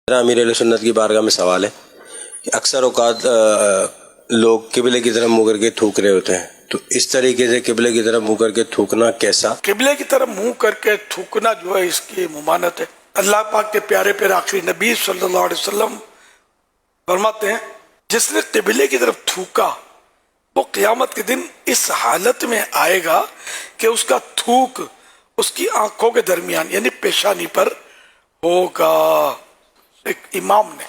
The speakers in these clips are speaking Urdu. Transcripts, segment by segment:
میرا امیر اہل سنت کی بارگاہ میں سوال ہے کہ اکثر اوقات لوگ قبلے کی طرف منہ کر کے تھوک رہے ہوتے ہیں، تو اس طریقے سے قبلے کی طرف منہ کر کے تھوکنا کیسا؟ قبلے کی طرف منہ کر کے تھوکنا جو ہے اس کی ممانعت ہے۔ اللہ پاک کے پیارے پیارے آخری نبی صلی اللہ علیہ وسلم فرماتے ہیں جس نے قبلے کی طرف تھوکا وہ قیامت کے دن اس حالت میں آئے گا کہ اس کا تھوک اس کی آنکھوں کے درمیان یعنی پیشانی پر ہوگا۔ ایک امام نے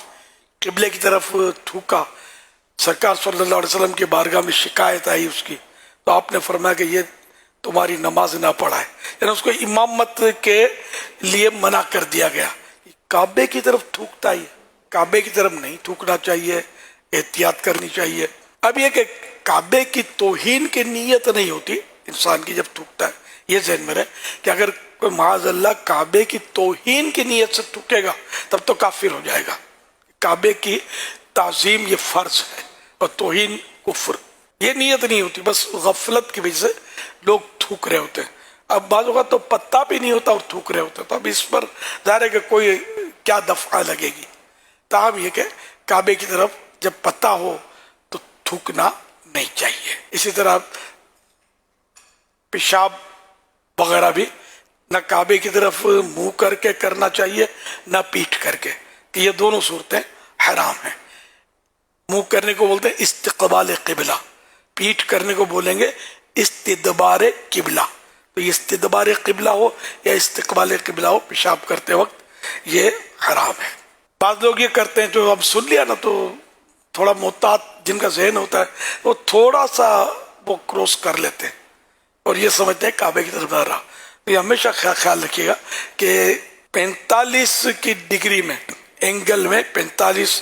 قبلے کی طرف تھوکا، سرکار صلی اللہ علیہ وسلم کی بارگاہ میں شکایت آئی اس کی، تو آپ نے فرمایا کہ یہ تمہاری نماز نہ پڑھائے، یعنی اس کو امامت کے لیے منع کر دیا گیا۔ کعبے کی طرف تھوکتا ہی، کعبے کی طرف نہیں تھوکنا چاہیے، احتیاط کرنی چاہیے۔ اب یہ کہ کعبے کی توہین کی نیت نہیں ہوتی انسان کی جب تھوکتا ہے، یہ ذہن میں رہے کہ اگر کوئی معاذ اللہ کعبے کی توہین کی نیت سے تھوکے گا تب تو کافر ہو جائے گا۔ کعبے کی تعظیم یہ فرض ہے اور توہین کفر، یہ نیت نہیں ہوتی، بس غفلت کی وجہ سے لوگ تھوک رہے ہوتے ہیں۔ اب بعض اوقات تو پتہ بھی نہیں ہوتا اور تھوک رہے ہوتے ہیں، تو اب اس پر ظاہر ہے کہ کوئی کیا دفعہ لگے گی۔ تاہم یہ کہ کعبے کی طرف جب پتہ ہو تو تھوکنا نہیں چاہیے۔ اسی طرح پیشاب وغیرہ بھی نہ کعبے کی طرف منہ کر کے کرنا چاہیے نہ پیٹھ کر کے، کہ یہ دونوں صورتیں حرام ہیں۔ منہ کرنے کو بولتے ہیں استقبال قبلہ، پیٹھ کرنے کو بولیں گے استدبار قبلہ۔ تو یہ استدبار قبلہ ہو یا استقبال قبلہ ہو، پیشاب کرتے وقت یہ حرام ہے۔ بعض لوگ یہ کرتے ہیں، جو اب سن لیا نا تو تھوڑا محتاط جن کا ذہن ہوتا ہے وہ تھوڑا سا وہ کروس کر لیتے ہیں اور یہ سمجھتے ہیں کعبے کی طرف نہ رہا۔ تو یہ ہمیشہ خیال رکھیے گا کہ 45 کی ڈگری میں، اینگل میں 45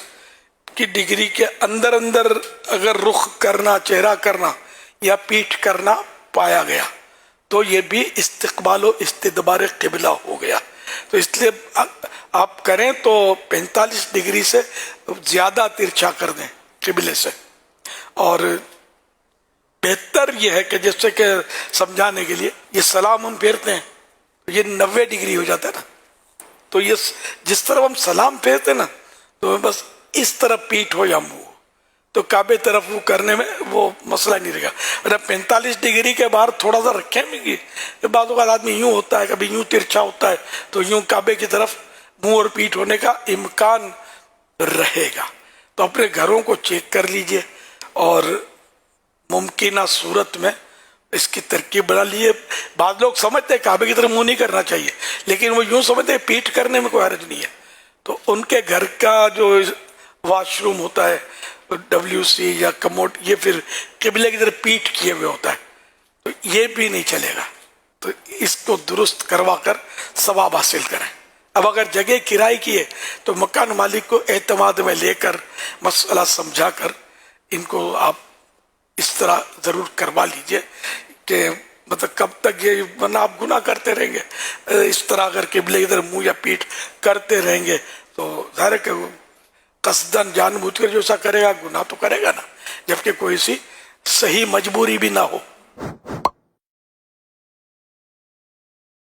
کی ڈگری کے اندر اگر رخ کرنا، چہرہ کرنا یا پیٹھ کرنا پایا گیا تو یہ بھی استقبال و استدبار قبلہ ہو گیا۔ تو اس لیے آپ کریں تو 45 ڈگری سے زیادہ ترچھا کر دیں قبلے سے۔ اور بہتر یہ ہے کہ جیسے کہ سمجھانے کے لیے یہ سلام ہم پھیرتے ہیں تو یہ 90 ڈگری ہو جاتا ہے نا، تو یہ جس طرف ہم سلام پھیرتے ہیں نا تو بس اس طرف پیٹھ ہو یا منہ، تو کعبے طرف وہ کرنے میں وہ مسئلہ نہیں رہے گا۔ اگر 45 ڈگری کے باہر تھوڑا سا رکھیں بھی، بعض اوقات آدمی یوں ہوتا ہے، کبھی یوں ترچھا ہوتا ہے، تو یوں کعبے کی طرف منہ اور پیٹھ ہونے کا امکان رہے گا۔ تو اپنے گھروں کو چیک کر لیجئے اور ممکنہ صورت میں اس کی ترکیب بنا لیے۔ بعض لوگ سمجھتے ہیں کعبے کی طرف منہ نہیں کرنا چاہیے، لیکن وہ یوں سمجھتے ہیں پیٹھ کرنے میں کوئی حرج نہیں ہے، تو ان کے گھر کا جو واش روم ہوتا ہے WC یا کموڈ، یہ پھر قبلے کی طرف پیٹھ کیے ہوئے ہوتا ہے، تو یہ بھی نہیں چلے گا۔ تو اس کو درست کروا کر ثواب حاصل کریں۔ اب اگر جگہ کرائے کی ہے تو مکان مالک کو اعتماد میں لے کر مسئلہ سمجھا کر ان کو آپ اس طرح ضرور کروا لیجئے کہ مطلب کب تک یہ، ورنہ آپ گناہ کرتے رہیں گے۔ اس طرح اگر قبلے کی طرف منہ یا پیٹھ کرتے رہیں گے تو ظاہر ہے کہ قصداً جان بوجھ کر جو ایسا کرے گا گناہ تو کرے گا نا، جبکہ کوئی سی صحیح مجبوری بھی نہ ہو۔